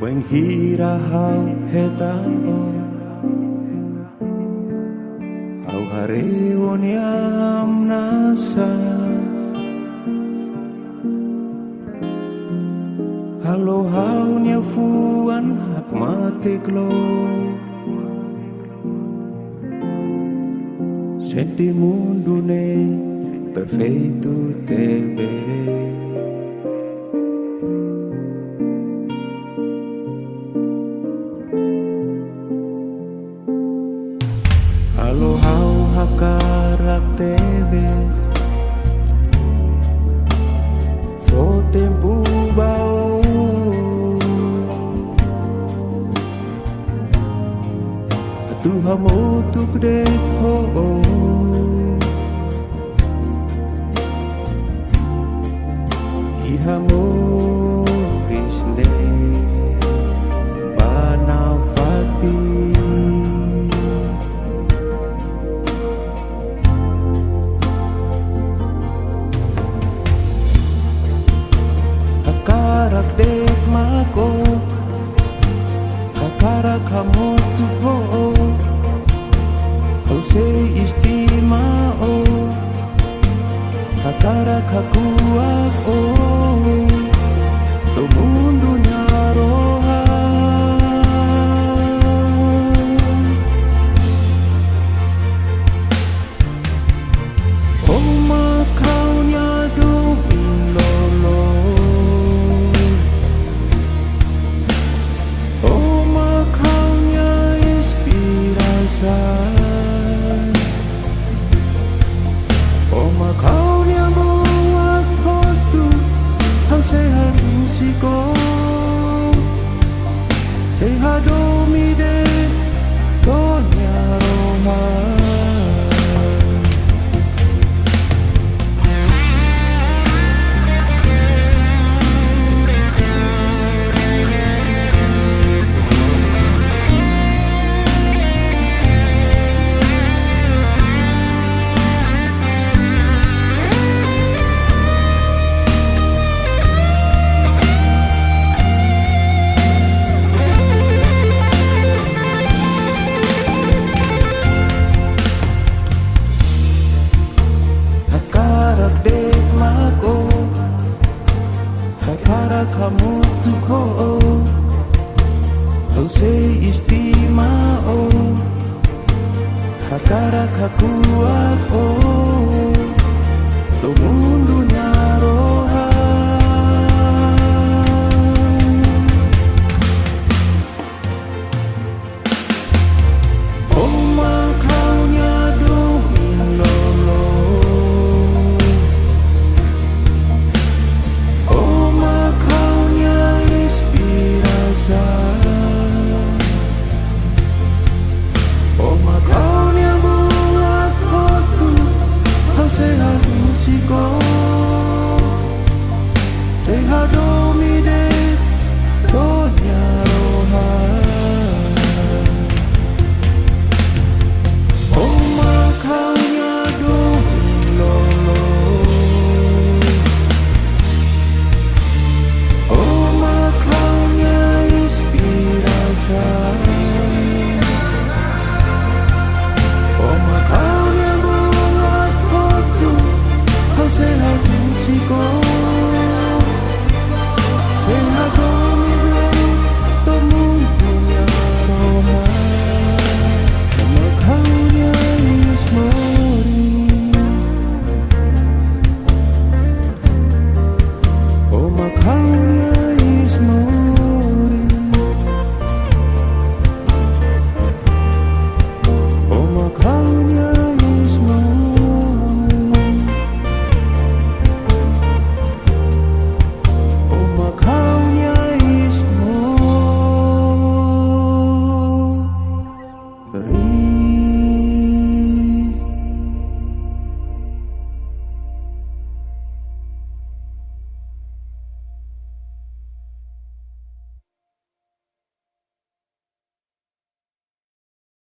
when hira how hetan o au hare oniam nasa halo how nya fuan hak mate klo senti mundo ne perfeito tebe halo how hakarak tebes fo tempo bao tu hamo tu kdet ho hamo bisne bana fati hakarak det mako hakarak hamo tu ho au se istima o hakarak hakuak o do mundo nyaroha oh makau nya do milolo oh makau nya inspirasa oh makau nya buat hotu hang sehat musiko sehat domide tonya roha hakarak hamo tu ko au se istima o hakarak hakuak o do mundo nyaroha oh makau nya do milolo oh makau nya buat hotu hang sehat musiko sehat